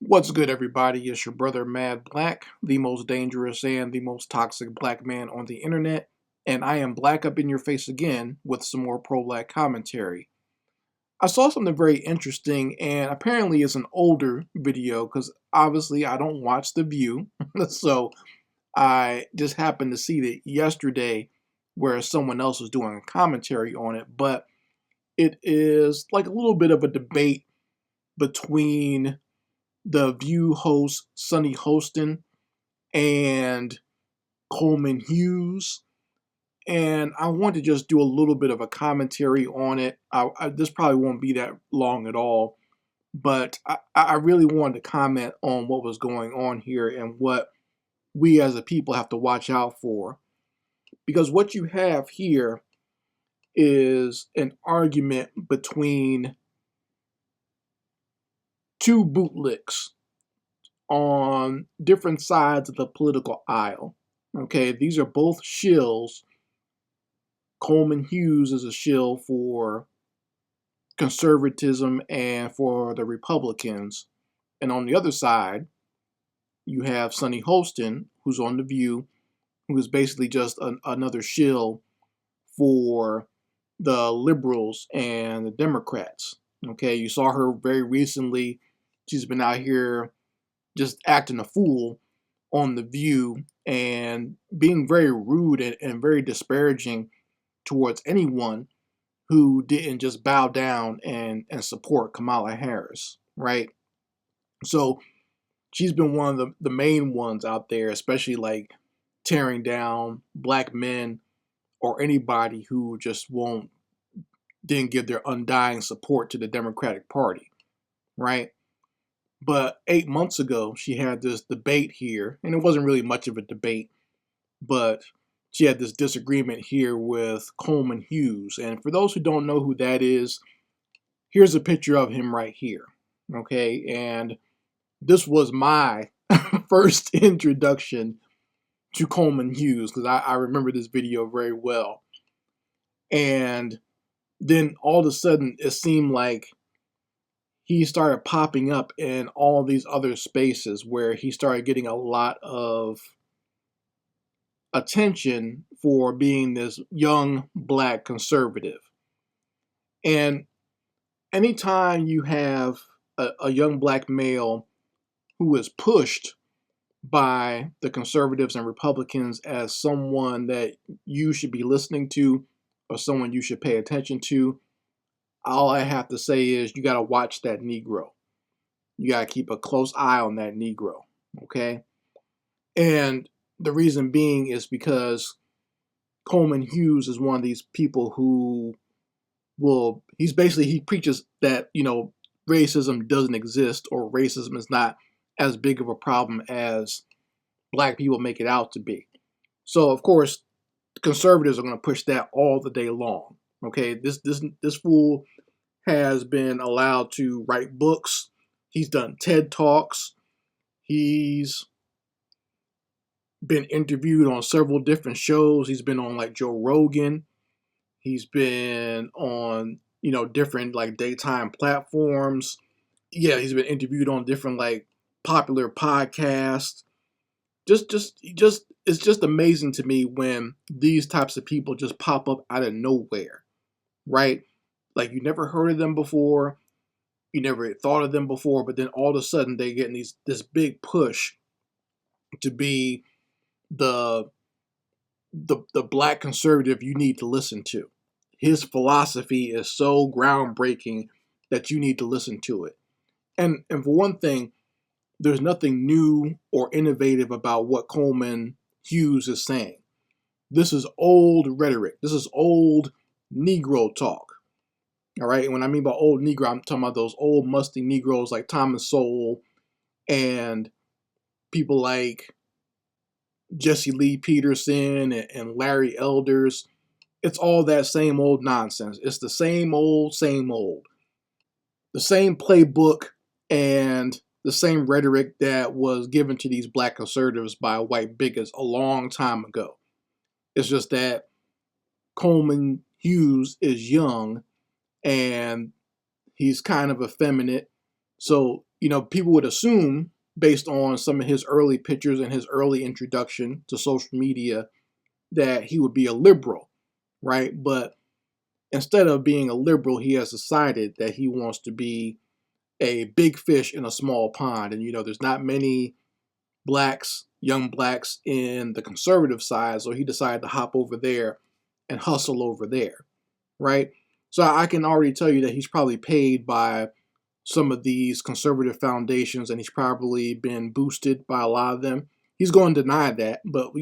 What's good, everybody? It's your brother Mad Black, the most dangerous and the most toxic black man on the internet, and I am black up in your face again with some more pro-black commentary. I saw something very interesting, and apparently it's an older video because obviously I don't watch The View, so I just happened to see it yesterday where someone else was doing a commentary on it, but it is like a little bit of a debate between the View host Sonny Hostin and Coleman Hughes, and I want to just do a little bit of a commentary on it. This probably won't be that long at all, but I really wanted to comment on what was going on here and what we as a people have to watch out for. Because what you have here is an argument between two bootlicks on different sides of the political aisle. Okay, these are both shills. Coleman Hughes is a shill for conservatism and for the Republicans. And on the other side, you have Sonny Hostin, who's on The View, who is basically just another shill for the liberals and the Democrats. Okay, you saw her very recently. She's been out here just acting a fool on The View and being very rude and very disparaging towards anyone who didn't just bow down and support Kamala Harris, right? So she's been one of the main ones out there, especially like tearing down black men or anybody who just didn't give their undying support to the Democratic Party, right? But 8 months ago, she had this debate here, and it wasn't really much of a debate, but she had this disagreement here with Coleman Hughes. And for those who don't know who that is, here's a picture of him right here. Okay, and this was my first introduction to Coleman Hughes because I remember this video very well. And then all of a sudden, it seemed like he started popping up in all these other spaces where he started getting a lot of attention for being this young black conservative. And anytime you have a young black male who is pushed by the conservatives and Republicans as someone that you should be listening to or someone you should pay attention to, all I have to say is you got to watch that Negro. You got to keep a close eye on that Negro, okay? And the reason being is because Coleman Hughes is one of these people who he preaches that, racism doesn't exist or racism is not as big of a problem as black people make it out to be. So, of course, conservatives are going to push that all the day long, okay? This fool has been allowed to write books. He's done TED Talks. He's been interviewed on several different shows. He's been on like Joe Rogan. He's been on, different like daytime platforms. Yeah, he's been interviewed on different like popular podcasts. Just it's just amazing to me when these types of people just pop up out of nowhere, right? Like you never heard of them before, you never thought of them before, but then all of a sudden they get this big push to be the the black conservative you need to listen to. His philosophy is so groundbreaking that you need to listen to it. And for one thing, there's nothing new or innovative about what Coleman Hughes is saying. This is old rhetoric. This is old Negro talk. All right. And when I mean by old Negro, I'm talking about those old musty Negroes like Thomas Sowell and people like Jesse Lee Peterson and Larry Elders. It's all that same old nonsense. It's the same old, same old. The same playbook and the same rhetoric that was given to these black conservatives by white bigots a long time ago. It's just that Coleman Hughes is young and he's kind of effeminate. So, people would assume, based on some of his early pictures and his early introduction to social media, that he would be a liberal, right? But instead of being a liberal, he has decided that he wants to be a big fish in a small pond. And, there's not many young blacks in the conservative side, so he decided to hop over there and hustle over there, right? So I can already tell you that he's probably paid by some of these conservative foundations, and he's probably been boosted by a lot of them. He's going to deny that, but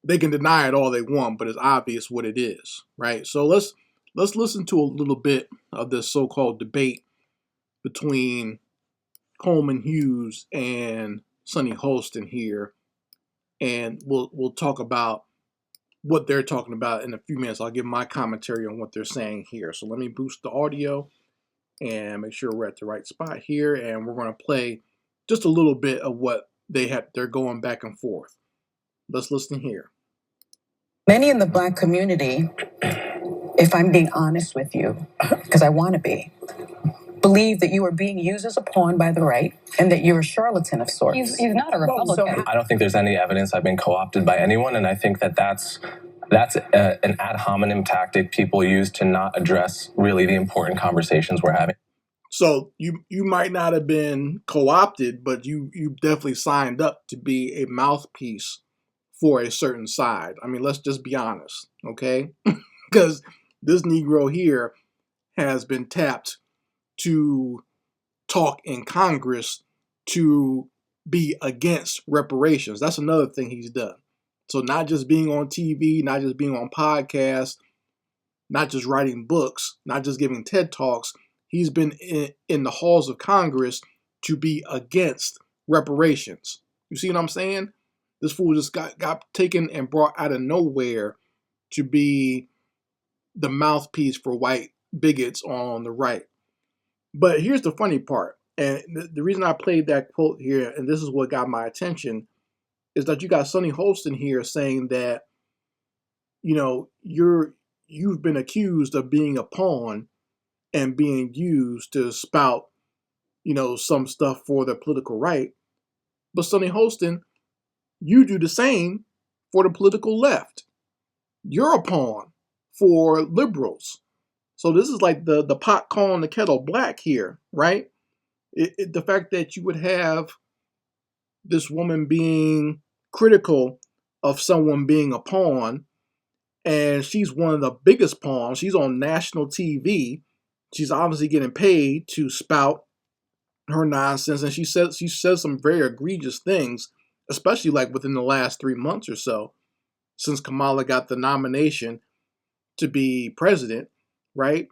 they can deny it all they want, but it's obvious what it is, right? So let's listen to a little bit of this so-called debate between Coleman Hughes and Sonny Hostin here, and we'll talk about what they're talking about in a few minutes. I'll give my commentary on what they're saying here. So let me boost the audio and make sure we're at the right spot here, and we're going to play just a little bit of what they're going back and forth. Let's listen here. Many in the Black community, if I'm being honest with you, because I want to be, believe that you are being used as a pawn by the right and that you're a charlatan of sorts. He's not a Republican. I don't think there's any evidence I've been co-opted by anyone, and I think that's an ad hominem tactic people use to not address really the important conversations we're having. So you might not have been co-opted, but you definitely signed up to be a mouthpiece for a certain side. I mean, let's just be honest, okay? Because this Negro here has been tapped to talk in Congress to be against reparations. That's another thing he's done. So not just being on TV, not just being on podcasts, not just writing books, not just giving TED Talks. He's been in the halls of Congress to be against reparations. You see what I'm saying? This fool just got taken and brought out of nowhere to be the mouthpiece for white bigots on the right. But here's the funny part. And the reason I played that quote here, and this is what got my attention, is that you got Sonny Hostin here saying that, you've been accused of being a pawn and being used to spout, some stuff for the political right. But Sonny Hostin, you do the same for the political left. You're a pawn for liberals. So this is like the pot calling the kettle black here, right? The fact that you would have this woman being critical of someone being a pawn, and she's one of the biggest pawns. She's on national TV. She's obviously getting paid to spout her nonsense, and she says some very egregious things, especially like within the last 3 months or so, since Kamala got the nomination to be president, right?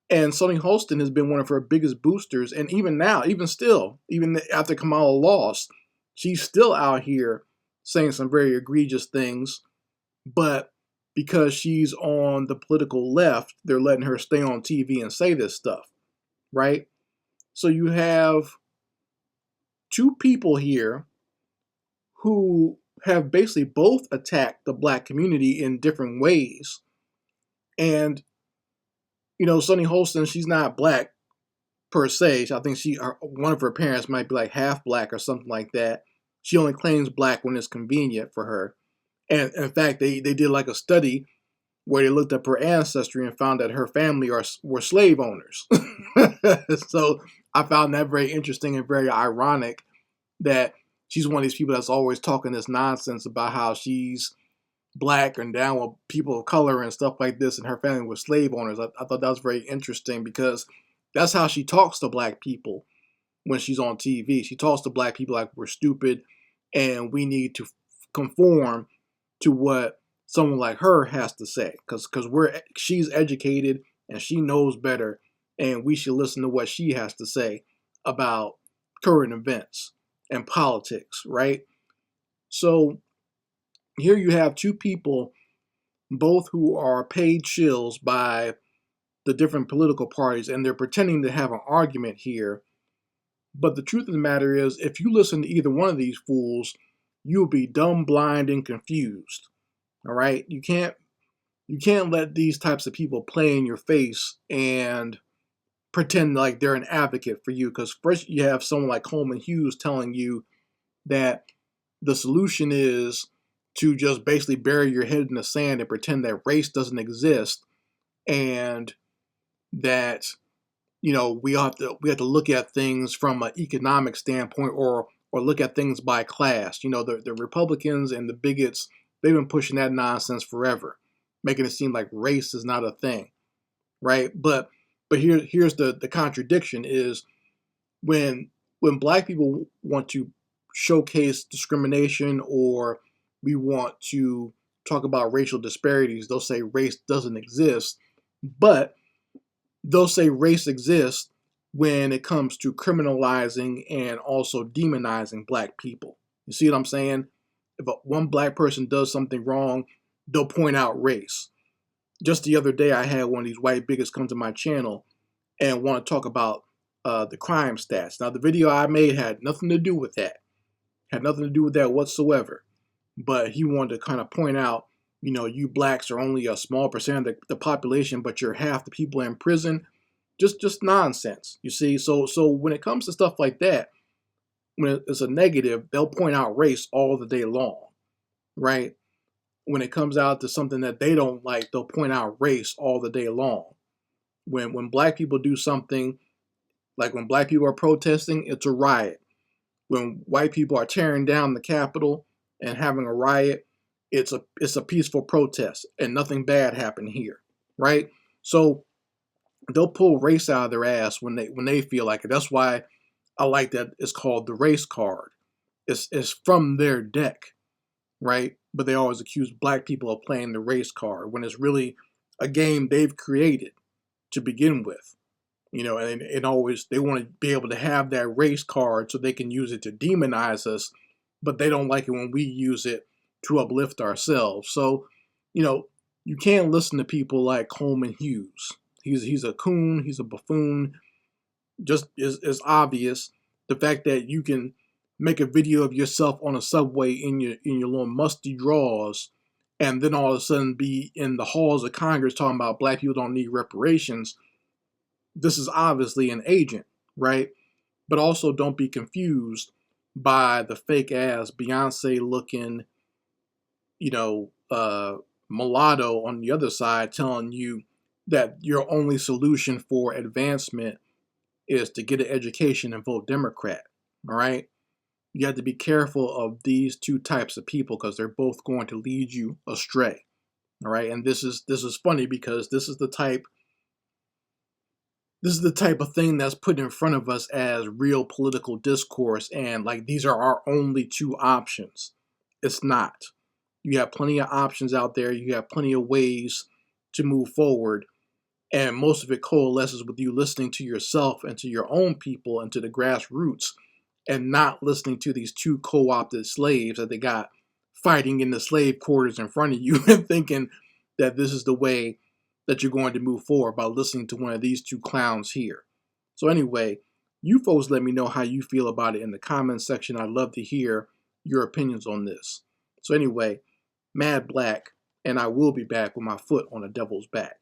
And Sonny Hostin has been one of her biggest boosters, and even now, even after Kamala lost, she's still out here saying some very egregious things, but because she's on the political left, they're letting her stay on TV and say this stuff, right? So you have two people here who have basically both attacked the black community in different ways. And, Sonny Hostin, she's not black per se. I think one of her parents might be like half black or something like that. She only claims black when it's convenient for her. And in fact, they did like a study where they looked up her ancestry and found that her family were slave owners. So I found that very interesting and very ironic that she's one of these people that's always talking this nonsense about how she's black and down with people of color and stuff like this, and her family was slave owners. I thought that was very interesting because that's how she talks to black people when she's on TV. She talks to black people like we're stupid and we need to conform to what someone like her has to say, because she's educated and she knows better, and we should listen to what she has to say about current events and politics, right? So here you have two people, both who are paid shills by the different political parties, and they're pretending to have an argument here. But the truth of the matter is, if you listen to either one of these fools, you'll be dumb, blind, and confused. All right? You can't let these types of people play in your face and pretend like they're an advocate for you. Because first you have someone like Coleman Hughes telling you that the solution is to just basically bury your head in the sand and pretend that race doesn't exist, and that we have to look at things from an economic standpoint, or look at things by class. The Republicans and the bigots, they've been pushing that nonsense forever, making it seem like race is not a thing, right? But here's the contradiction is when black people want to showcase discrimination, or we want to talk about racial disparities, they'll say race doesn't exist, but they'll say race exists when it comes to criminalizing and also demonizing black people. You see what I'm saying? If one black person does something wrong, they'll point out race. Just the other day, I had one of these white bigots come to my channel and want to talk about the crime stats. Now, the video I made had nothing to do with that. Had nothing to do with that whatsoever. But he wanted to kind of point out, you blacks are only a small percent of the population, but you're half the people in prison. Just nonsense, you see. So when it comes to stuff like that, when it's a negative, they'll point out race all the day long, right? When it comes out to something that they don't like, they'll point out race all the day long. When black people do something, like when black people are protesting, it's a riot. When white people are tearing down the Capitol and having a riot, it's a peaceful protest, and nothing bad happened here, right? So they'll pull race out of their ass when they feel like it. That's why I like that it's called the race card. It's from their deck, right? But they always accuse black people of playing the race card when it's really a game they've created to begin with. And always they want to be able to have that race card so they can use it to demonize us, but they don't like it when we use it to uplift ourselves. So, you can't listen to people like Coleman Hughes. He's a coon, he's a buffoon. Just is obvious. The fact that you can make a video of yourself on a subway in your little musty drawers, and then all of a sudden be in the halls of Congress talking about black people don't need reparations. This is obviously an agent, right? But also don't be confused by the fake ass Beyonce looking, mulatto on the other side telling you that your only solution for advancement is to get an education and vote Democrat. All right? You have to be careful of these two types of people because they're both going to lead you astray. All right? And this is funny because this is the type of thing that's put in front of us as real political discourse, and like these are our only two options. It's not. You have plenty of options out there. You have plenty of ways to move forward, and most of it coalesces with you listening to yourself and to your own people and to the grassroots, and not listening to these two co-opted slaves that they got fighting in the slave quarters in front of you and thinking that this is the way that you're going to move forward by listening to one of these two clowns here. So anyway, you folks let me know how you feel about it in the comments section. I'd love to hear your opinions on this. So anyway, Mad Black, and I will be back with my foot on the devil's back.